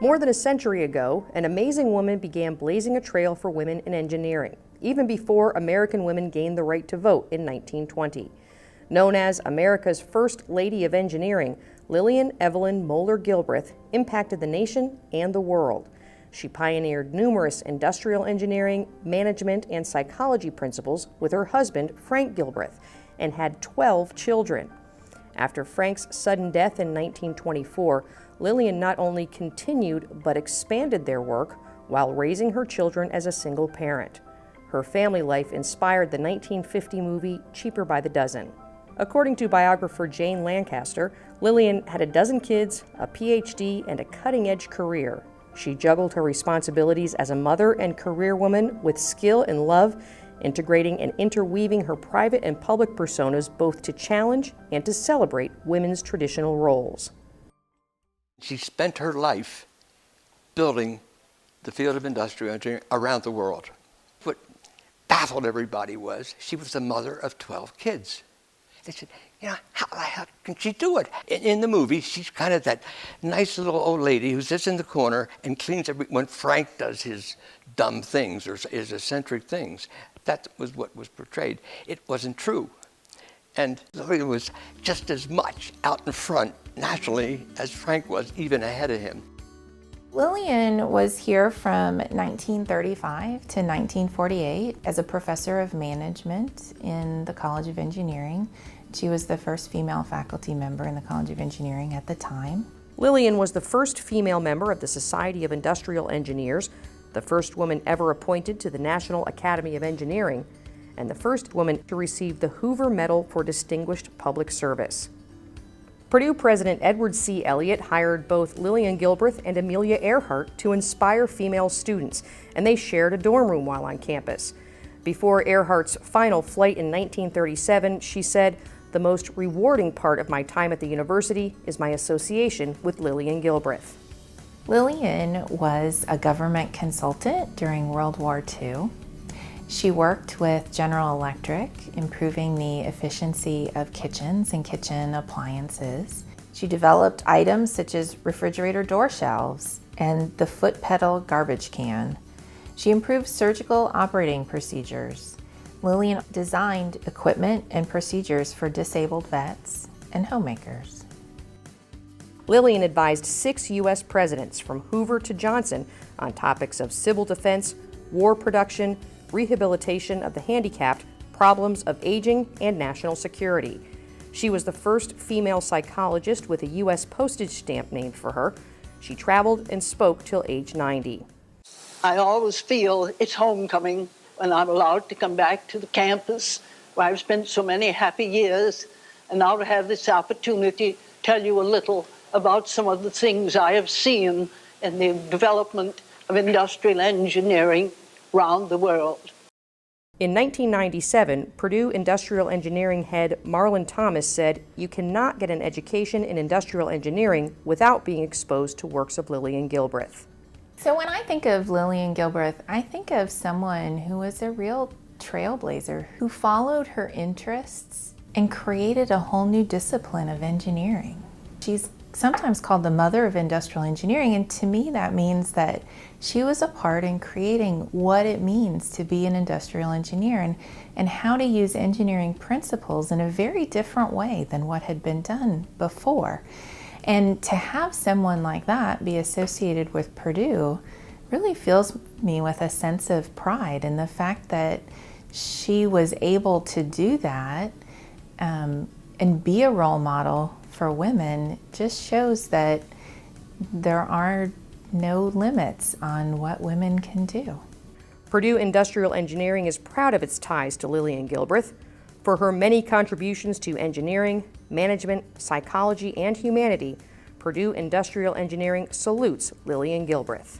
More than a century ago, an amazing woman began blazing a trail for women in engineering, even before American women gained the right to vote in 1920. Known as America's First Lady of Engineering, Lillian Evelyn Moller Gilbreth impacted the nation and the world. She pioneered numerous industrial engineering, management, and psychology principles with her husband, Frank Gilbreth, and had 12 children. After Frank's sudden death in 1924, Lillian not only continued but expanded their work while raising her children as a single parent. Her family life inspired the 1950 movie Cheaper by the Dozen. According to biographer Jane Lancaster, Lillian had a dozen kids, a PhD, and a cutting-edge career. She juggled her responsibilities as a mother and career woman with skill and love, integrating and interweaving her private and public personas both to challenge and to celebrate women's traditional roles. She spent her life building the field of industrial engineering around the world. What baffled everybody was she was the mother of 12 kids. They said, how the heck can she do it? In the movie, she's kind of that nice little old lady who sits in the corner and cleans when Frank does his dumb things or his eccentric things. That was what was portrayed. It wasn't true. And Lillian was just as much out in front nationally as Frank was, even ahead of him. Lillian was here from 1935 to 1948 as a professor of management in the College of Engineering. She was the first female faculty member in the College of Engineering at the time. Lillian was the first female member of the Society of Industrial Engineers, the first woman ever appointed to the National Academy of Engineering, and the first woman to receive the Hoover Medal for Distinguished Public Service. Purdue President Edward C. Elliott hired both Lillian Gilbreth and Amelia Earhart to inspire female students, and they shared a dorm room while on campus. Before Earhart's final flight in 1937, she said, "The most rewarding part of my time at the university is my association with Lillian Gilbreth." Lillian was a government consultant during World War II. She worked with General Electric, improving the efficiency of kitchens and kitchen appliances. She developed items such as refrigerator door shelves and the foot pedal garbage can. She improved surgical operating procedures. Lillian designed equipment and procedures for disabled vets and homemakers. Lillian advised 6 U.S. presidents from Hoover to Johnson on topics of civil defense, war production, rehabilitation of the handicapped, problems of aging, and national security. She was the first female psychologist with a U.S. postage stamp named for her. She traveled and spoke till age 90. I always feel it's homecoming when I'm allowed to come back to the campus where I've spent so many happy years, and now to have this opportunity to tell you a little about some of the things I have seen in the development of industrial engineering around the world. In 1997, Purdue Industrial Engineering head Marlon Thomas said, "You cannot get an education in industrial engineering without being exposed to works of Lillian Gilbreth." So when I think of Lillian Gilbreth, I think of someone who was a real trailblazer, who followed her interests and created a whole new discipline of engineering. She's sometimes called the mother of industrial engineering, and to me that means that she was a part in creating what it means to be an industrial engineer and how to use engineering principles in a very different way than what had been done before. And to have someone like that be associated with Purdue really fills me with a sense of pride in the fact that she was able to do that and be a role model for women. Just shows that there are no limits on what women can do. Purdue Industrial Engineering is proud of its ties to Lillian Gilbreth. For her many contributions to engineering, management, psychology, and humanity, Purdue Industrial Engineering salutes Lillian Gilbreth.